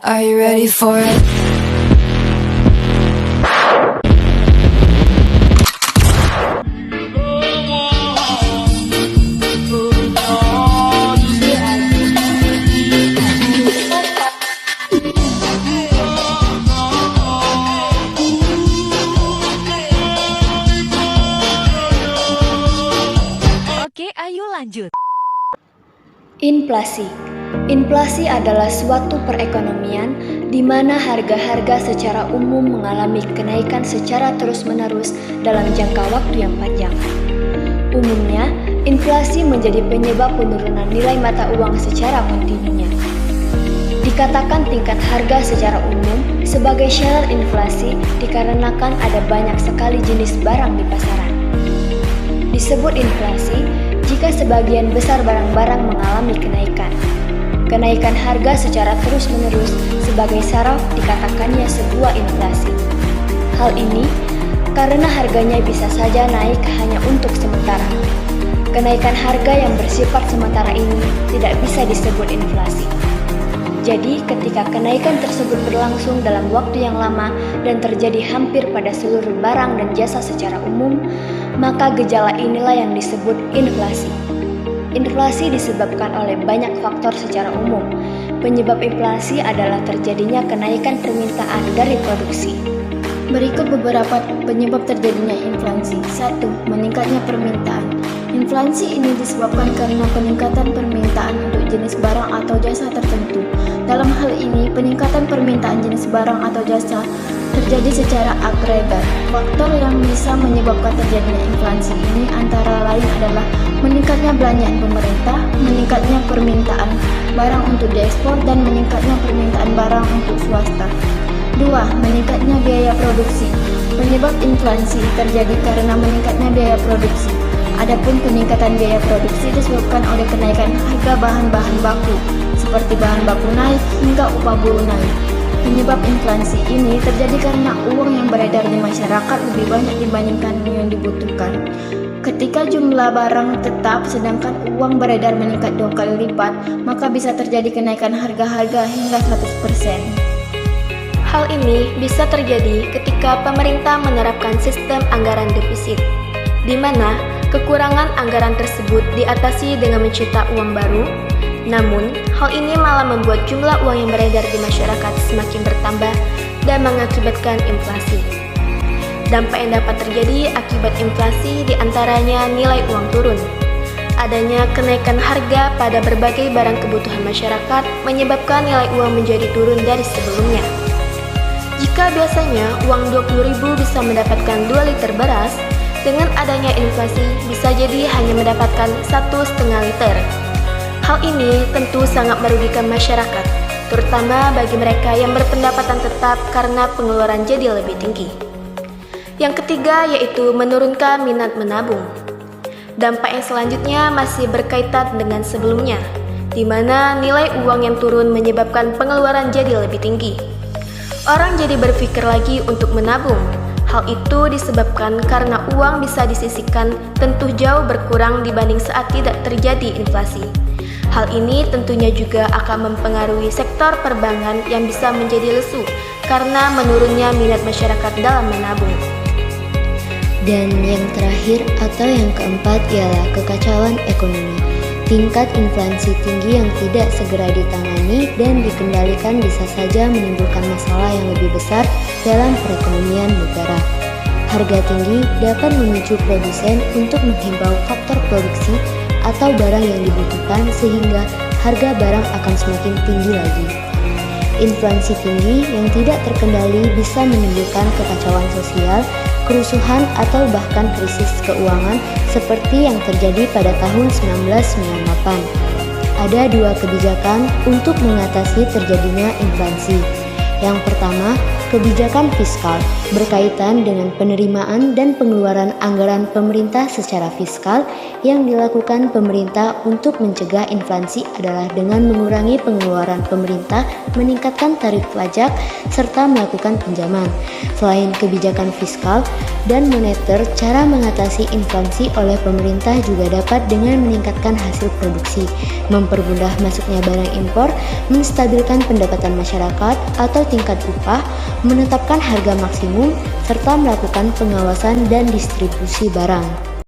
Are you ready for it? Oke, ayo lanjut. Inflasi. Inflasi adalah suatu perekonomian di mana harga-harga secara umum mengalami kenaikan secara terus-menerus dalam jangka waktu yang panjang. Umumnya, inflasi menjadi penyebab penurunan nilai mata uang secara kontinunya. Dikatakan tingkat harga secara umum sebagai syarat inflasi dikarenakan ada banyak sekali jenis barang di pasaran. Disebut inflasi jika sebagian besar barang-barang mengalami kenaikan. Kenaikan harga secara terus-menerus sebagai saraf dikatakannya sebuah inflasi. Hal ini karena harganya bisa saja naik hanya untuk sementara. Kenaikan harga yang bersifat sementara ini tidak bisa disebut inflasi. Jadi, ketika kenaikan tersebut berlangsung dalam waktu yang lama dan terjadi hampir pada seluruh barang dan jasa secara umum, maka gejala inilah yang disebut inflasi. Inflasi disebabkan oleh banyak faktor secara umum. Penyebab inflasi adalah terjadinya kenaikan permintaan dari produksi. Berikut beberapa penyebab terjadinya inflasi. 1. Meningkatnya permintaan. Inflasi ini disebabkan karena peningkatan permintaan untuk jenis barang atau jasa tertentu. Dalam hal ini, peningkatan permintaan jenis barang atau jasa terjadi secara agregat. Faktor yang bisa menyebabkan terjadinya inflasi ini antara lain adalah meningkatnya belanjaan pemerintah, meningkatnya permintaan barang untuk diekspor, dan meningkatnya permintaan barang untuk swasta. 2. Meningkatnya biaya produksi. Penyebab inflasi terjadi karena meningkatnya biaya produksi. Adapun peningkatan biaya produksi disebabkan oleh kenaikan harga bahan-bahan baku, seperti bahan baku naik hingga upah buruh naik. Penyebab inflasi ini terjadi karena uang yang beredar di masyarakat lebih banyak dibandingkan yang dibutuhkan. Ketika jumlah barang tetap sedangkan uang beredar meningkat 2 kali lipat, maka bisa terjadi kenaikan harga-harga hingga 100%. Hal ini bisa terjadi ketika pemerintah menerapkan sistem anggaran defisit, di mana kekurangan anggaran tersebut diatasi dengan mencetak uang baru. Namun, hal ini malah membuat jumlah uang yang beredar di masyarakat semakin bertambah dan mengakibatkan inflasi. Dampak yang dapat terjadi akibat inflasi diantaranya nilai uang turun. Adanya kenaikan harga pada berbagai barang kebutuhan masyarakat menyebabkan nilai uang menjadi turun dari sebelumnya. Jika biasanya uang 20.000 bisa mendapatkan 2 liter beras, dengan adanya inflasi bisa jadi hanya mendapatkan 1,5 liter. Hal ini tentu sangat merugikan masyarakat, terutama bagi mereka yang berpendapatan tetap karena pengeluaran jadi lebih tinggi. Yang ketiga yaitu menurunkan minat menabung. Dampak yang selanjutnya masih berkaitan dengan sebelumnya, di mana nilai uang yang turun menyebabkan pengeluaran jadi lebih tinggi. Orang jadi berpikir lagi untuk menabung. Hal itu disebabkan karena uang bisa disisihkan tentu jauh berkurang dibanding saat tidak terjadi inflasi. Hal ini tentunya juga akan mempengaruhi sektor perbankan yang bisa menjadi lesu karena menurunnya minat masyarakat dalam menabung. Dan yang terakhir atau yang keempat ialah kekacauan ekonomi. Tingkat inflasi tinggi yang tidak segera ditangani dan dikendalikan bisa saja menimbulkan masalah yang lebih besar dalam perekonomian negara. Harga tinggi dapat memicu produsen untuk menghimbau faktor produksi atau barang yang dibutuhkan sehingga harga barang akan semakin tinggi lagi. Inflasi tinggi yang tidak terkendali bisa menimbulkan kekacauan sosial, kerusuhan atau bahkan krisis keuangan seperti yang terjadi pada tahun 1998. Ada 2 kebijakan untuk mengatasi terjadinya inflasi. Yang pertama, kebijakan fiskal berkaitan dengan penerimaan dan pengeluaran anggaran pemerintah secara fiskal yang dilakukan pemerintah untuk mencegah inflasi adalah dengan mengurangi pengeluaran pemerintah, meningkatkan tarif pajak, serta melakukan pinjaman. Selain kebijakan fiskal dan moneter, cara mengatasi inflasi oleh pemerintah juga dapat dengan meningkatkan hasil produksi, mempermudah masuknya barang impor, menstabilkan pendapatan masyarakat atau tingkat upah, menetapkan harga maksimum, serta melakukan pengawasan dan distribusi barang.